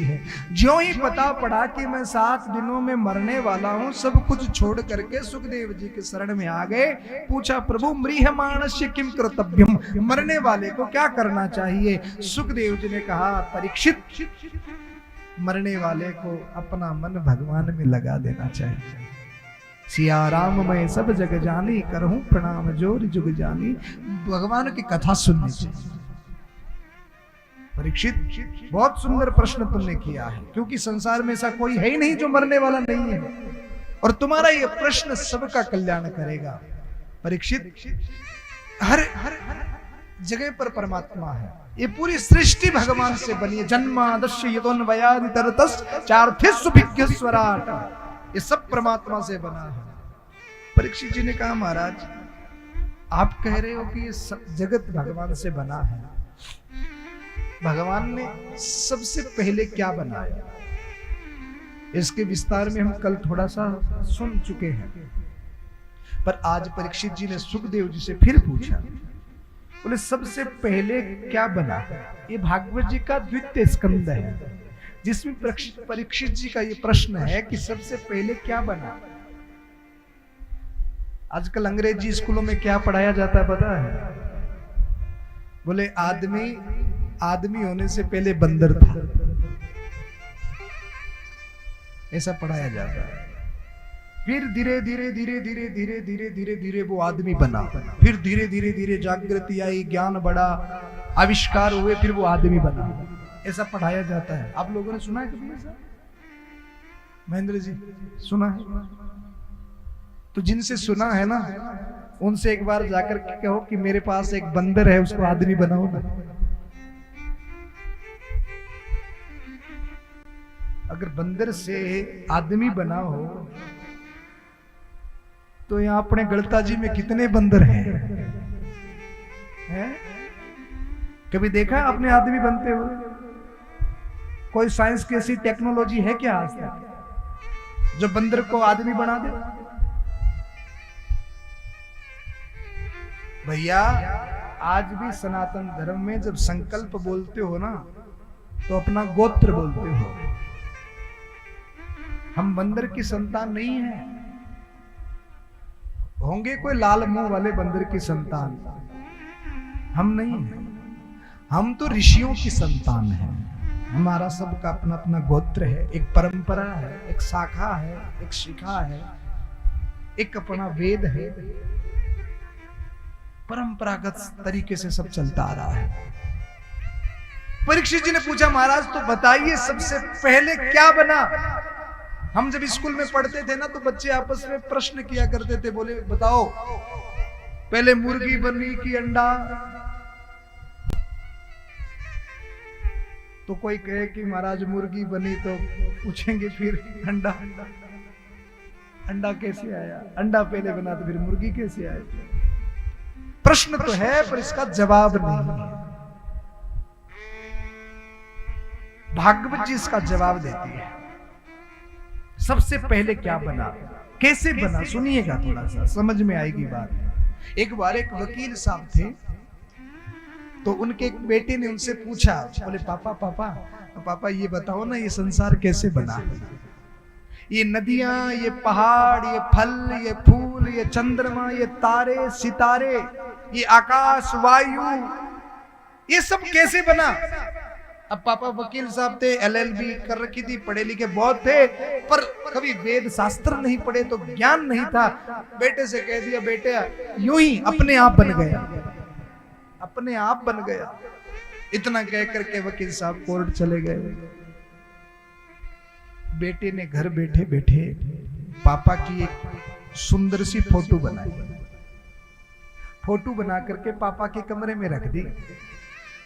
होती है। ज्यों ही पता पड़ा कि मैं 7 दिनों में मरने वाला हूं, सब कुछ छोड़ करके सुखदेव जी के शरण में आ गए। पूछा, प्रभु म्रियमाणस्य किम कर्तव्यम, मरने वाले को क्या करना चाहिए? सुखदेव जी ने कहा, परीक्षित, मरने वाले को अपना मन भगवान में लगा देना चाहिए। सिया राम मैं सब जग जानी, करहूं प्रणाम जोर जुग जानी। भगवान की कथा सुननी चाहिए। परीक्षित, बहुत सुंदर प्रश्न तुमने किया है, क्योंकि संसार में ऐसा कोई है ही नहीं जो मरने वाला नहीं है, और तुम्हारा यह प्रश्न सबका कल्याण करेगा। परीक्षित, हर जगह पर परमात्मा है। ये पूरी सृष्टि भगवान से बनी है। जन्मादस्य यतोन्वयादि तरतस् चार्थेषु विज्ञस्वराट, ये सब परमात्मा से बना है। परीक्षित जी ने कहा, महाराज आप कह रहे हो कि ये सब जगत भगवान से बना है, भगवान ने सबसे पहले क्या बनाया? इसके विस्तार में हम कल थोड़ा सा सुन चुके हैं, पर आज परीक्षित जी ने सुखदेव जी से फिर पूछा। बोले, सबसे पहले क्या बना? ये भागवत जी का द्वितीय स्कंद है, जिसमें परीक्षित जी का ये प्रश्न है कि सबसे पहले क्या बना। आजकल अंग्रेजी स्कूलों में क्या पढ़ाया जाता है पता है? बोले, आदमी होने से पहले बंदर था, ऐसा पढ़ाया जाता है। फिर धीरे धीरे धीरे धीरे धीरे धीरे धीरे धीरे वो आदमी बना, फिर धीरे धीरे धीरे जागृति आई, ज्ञान बढ़ा, आविष्कार हुए, फिर वो आदमी बना, ऐसा पढ़ाया जाता है। आप लोगों ने सुना है कभी ऐसा? महेंद्र जी सुना है? तो जिनसे सुना है ना, उनसे एक बार जाकर के कहो कि मेरे पास एक बंदर है, उसको आदमी बनाओ ना। अगर बंदर से आदमी बनाओ तो यहाँ अपने गलता जी में कितने बंदर हैं? कभी देखा अपने आदमी बनते हुए? कोई साइंस की ऐसी टेक्नोलॉजी है क्या आज तक जो बंदर को आदमी बना दे? भैया, आज भी सनातन धर्म में जब संकल्प बोलते हो ना, तो अपना गोत्र बोलते हो। हम बंदर की संतान नहीं है। होंगे कोई लाल मुंह वाले बंदर की संतान, हम नहीं हैं। हम तो ऋषियों की संतान हैं। हमारा सबका अपना अपना गोत्र है, एक परंपरा है, एक शाखा है, एक शिखा है, एक अपना वेद है। परंपरागत तरीके से सब चलता आ रहा है। परीक्षित जी ने पूछा, महाराज तो बताइए सबसे पहले क्या बना? हम जब स्कूल में पढ़ते थे ना, तो बच्चे आपस में प्रश्न किया करते थे। बोले, बताओ पहले मुर्गी बनी कि अंडा? तो कोई कहे कि महाराज मुर्गी बनी, तो पूछेंगे फिर अंडा कैसे आया? अंडा पहले बना तो फिर मुर्गी कैसे आया? प्रश्न तो है, पर इसका जवाब नहीं है। भागवत जी इसका जवाब देती है। सबसे पहले क्या बना, कैसे बना? सुनिएगा, थोड़ा सा समझ में आएगी बात। एक बार एक वकील साहब थे, तो उनके एक बेटे ने उनसे पूछा, बोले, पापा ये बताओ ना, ये संसार कैसे बना? ये नदियां, ये पहाड़, ये फल, ये फूल, ये चंद्रमा, ये तारे सितारे, ये आकाश वायु, ये सब कैसे बना? अब पापा वकील साहब थे, LLB कर रखी थी, पढ़े लिखे बहुत थे, पर कभी वेद शास्त्र नहीं पढ़े, तो ज्ञान नहीं था। बेटे से कह दिया, बेटे यूं ही अपने आप बन गया, अपने आप बन गया। इतना कह करके वकील साहब कोर्ट चले गए। बेटे ने घर बैठे बैठे पापा की एक सुंदर सी फोटो बनाई। फोटो बना करके पापा के कमरे में रख दी।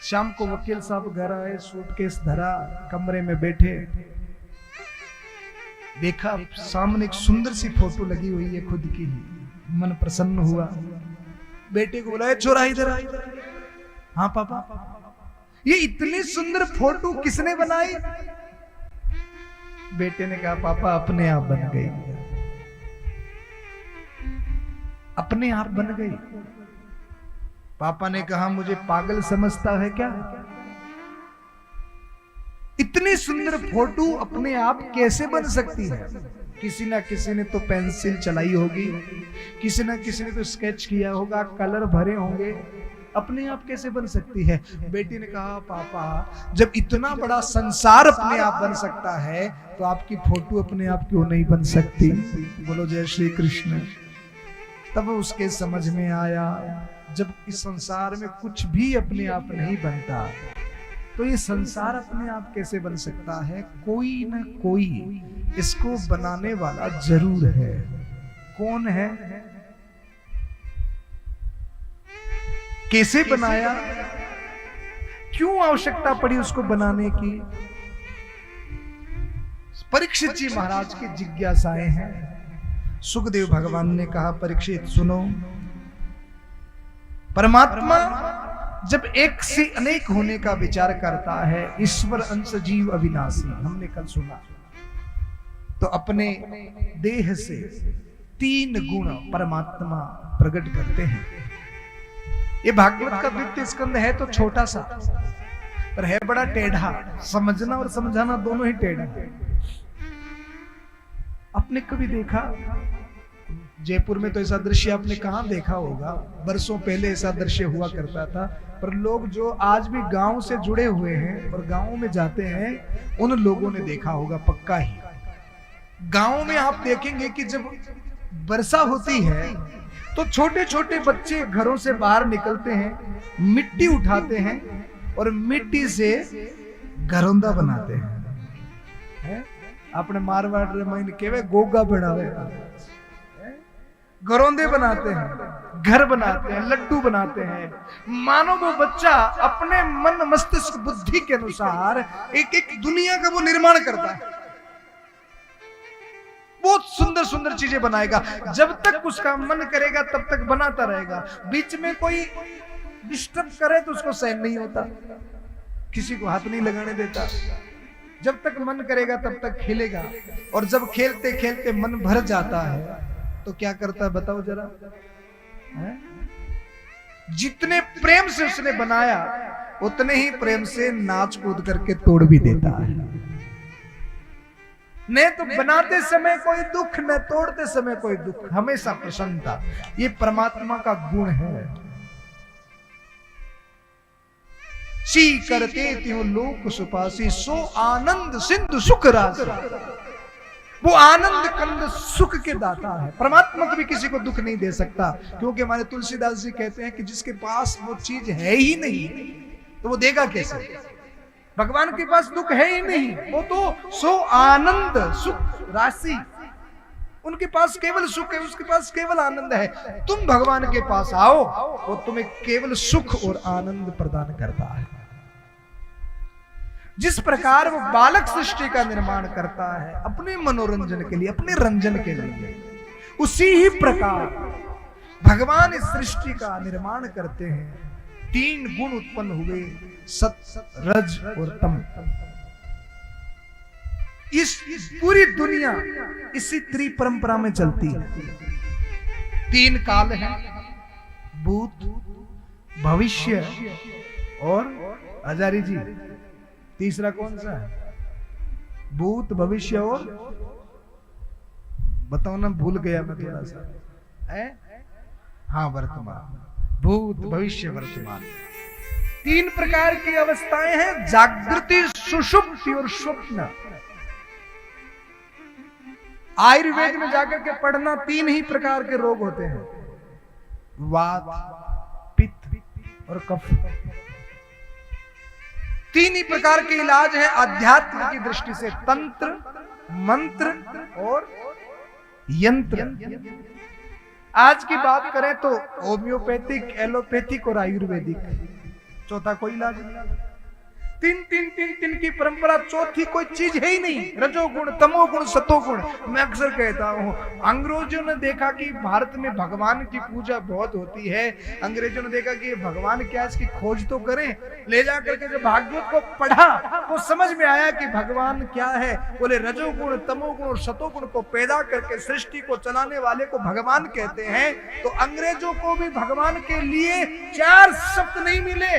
शाम को वकील साहब घर आए, सूटकेस धरा, कमरे में बैठे, देखा सामने एक सुंदर सी फोटो लगी हुई है खुद की। मन प्रसन्न हुआ। बेटे को बुलाया, छोरा इधर आ। हाँ पापा, ये इतनी सुंदर फोटो किसने बनाई? बेटे ने कहा, पापा अपने आप बन गई, अपने आप बन गई। पापा ने कहा, मुझे पागल समझता है क्या? इतनी सुंदर फोटो अपने आप कैसे बन सकती है? किसी ना किसी ने तो पेंसिल चलाई होगी, किसी ना किसी ने तो स्केच किया होगा, कलर भरे होंगे, अपने आप कैसे बन सकती है? बेटी ने कहा पापा जब इतना बड़ा संसार अपने आप बन सकता है तो आपकी फोटो अपने आप क्यों नहीं बन सकती? बोलो जय श्री कृष्ण। तब उसके समझ में आया जब इस संसार में कुछ भी अपने आप नहीं बनता तो ये संसार अपने आप कैसे बन सकता है? कोई ना कोई इसको बनाने वाला जरूर है। कौन है? कैसे बनाया? क्यों आवश्यकता पड़ी उसको बनाने की? परीक्षित जी महाराज की जिज्ञासाएं हैं। सुखदेव भगवान ने कहा परीक्षित सुनो, परमात्मा जब एक से अनेक होने का विचार करता है, ईश्वर अंश जीव अविनाशी, हमने कल सुना, तो अपने देह से 3 गुण परमात्मा प्रकट करते हैं। ये भागवत का 2 स्कंद है तो छोटा सा, पर है बड़ा टेढ़ा। समझना और समझाना दोनों ही टेढ़ा है। आपने कभी देखा जयपुर में तो ऐसा दृश्य आपने कहां देखा होगा? बरसों पहले ऐसा दृश्य हुआ करता था, पर लोग जो आज भी गांव से जुड़े हुए हैं और गांव में जाते हैं उन लोगों ने देखा होगा पक्का ही। गांव में आप देखेंगे कि जब वर्षा होती है तो छोटे छोटे बच्चे घरों से बाहर निकलते हैं, मिट्टी उठाते हैं और मिट्टी से घरोंदा बनाते हैं। अपने मारवाड़ में केवे गोगा बनावे, घरोंदे बनाते हैं, घर बनाते हैं, लड्डू बनाते हैं। मानो वो बच्चा अपने मन मस्तिष्क बुद्धि के अनुसार एक एक दुनिया का वो निर्माण करता है। बहुत सुंदर सुंदर चीजें बनाएगा। जब तक उसका मन करेगा तब तक बनाता रहेगा। बीच में कोई डिस्टर्ब करे तो उसको सहन नहीं होता, किसी को हाथ नहीं लगाने देता। जब तक मन करेगा तब तक खेलेगा, और जब खेलते खेलते मन भर जाता है तो क्या करता है बताओ जरा? जितने प्रेम से उसने बनाया उतने ही प्रेम से नाच कूद करके तोड़ भी देता है। न तो बनाते समय कोई दुख, न तोड़ते समय कोई दुख, हमेशा प्रसन्नता। ये परमात्मा का गुण है। सी करते त्यों लोक सुपासी, सो आनंद सिंधु सुख राशि। वो आनंद कंद सुख के दाता है। परमात्मा कभी किसी को दुख नहीं दे सकता, क्योंकि हमारे तुलसीदास जी कहते हैं कि जिसके पास वो चीज है ही नहीं तो वो देगा कैसे? भगवान के पास दुख है ही नहीं, वो तो सो आनंद सुख राशि, उनके पास केवल सुख है, उसके पास केवल आनंद है। तुम भगवान के पास आओ, वो तुम्हें केवल सुख और आनंद प्रदान करता है। जिस प्रकार वो बालक सृष्टि का निर्माण करता है अपने मनोरंजन के लिए, अपने रंजन के लिए, उसी ही प्रकार भगवान इस सृष्टि का निर्माण करते हैं। 3 गुण उत्पन्न हुए, सत, रज और तम। इस पूरी दुनिया इसी त्रिपरंपरा में चलती है। 3 काल है, भूत, भविष्य और आचार्य जी तीसरा कौन सा है? भूत, भविष्य और बताओ ना, भूल गया मैं थोड़ा सा है। हाँ, वर्तमान। भूत, भविष्य, वर्तमान। 3 प्रकार की अवस्थाएं हैं, जागृति, सुषुप्ति और स्वप्न। आयुर्वेद में जाकर के पढ़ना 3 ही प्रकार के रोग होते हैं, वात, पित्त और कफ। 3 ही प्रकार के इलाज है अध्यात्म की दृष्टि से, तंत्र, मंत्र और यंत्र। आज की बात करें तो होम्योपैथिक, एलोपैथिक और आयुर्वेदिक। चौथा कोई इलाज नहीं। 3 की परंपरा, चौथी कोई चीज है ही नहीं। रजोगुण, तमोगुण, सतोगुण। मैं अक्सर कहता हूं, अंग्रेजों ने देखा कि भारत में भगवान की पूजा बहुत होती है। अंग्रेजों ने देखा कि भगवान क्या, इसकी खोज तो करें। ले जा करके जब भागवत को पढ़ा तो समझ में आया कि भगवान क्या है। बोले रजोगुण, तमोगुण और सतोगुण को पैदा करके सृष्टि को चलाने वाले को भगवान कहते हैं। तो अंग्रेजों को भी भगवान के लिए 4 शब्द नहीं मिले।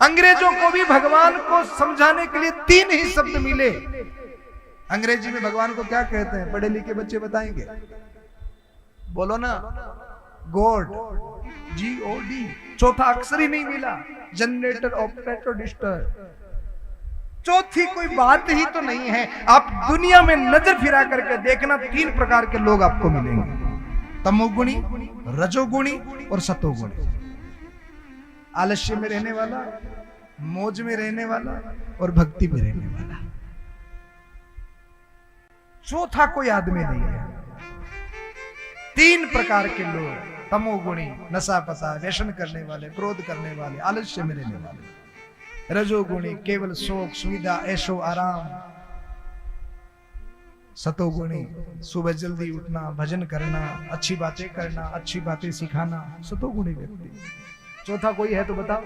अंग्रेजों को भी भगवान को समझाने के लिए 3 ही शब्द मिले। अंग्रेजी में भगवान को क्या कहते हैं? पढ़े लिखे बच्चे बताएंगे, बोलो ना, गॉड, GOD। चौथा अक्षर ही नहीं मिला, जनरेटर, ऑपरेटर, डिस्टर। चौथी कोई बात ही तो नहीं है। आप दुनिया में नजर फिरा करके देखना, 3 प्रकार के लोग आपको मिलेंगे, तमोगुणी, रजोगुणी और सतोगुणी। आलस्य में रहने वाला, मौज में रहने वाला और भक्ति में रहने वाला। चौथा कोई आदमी नहीं है। 3 प्रकार के लोग, तमोगुणी, नशा पता, व्यसन करने वाले, क्रोध करने वाले, आलस्य में रहने वाले। रजोगुणी केवल शौक, सुविधा, ऐशो आराम। सतोगुणी सुबह जल्दी उठना, भजन करना, अच्छी बातें करना, अच्छी बातें सिखाना, सतोगुणी व्यक्ति। चौथा कोई है तो बताओ।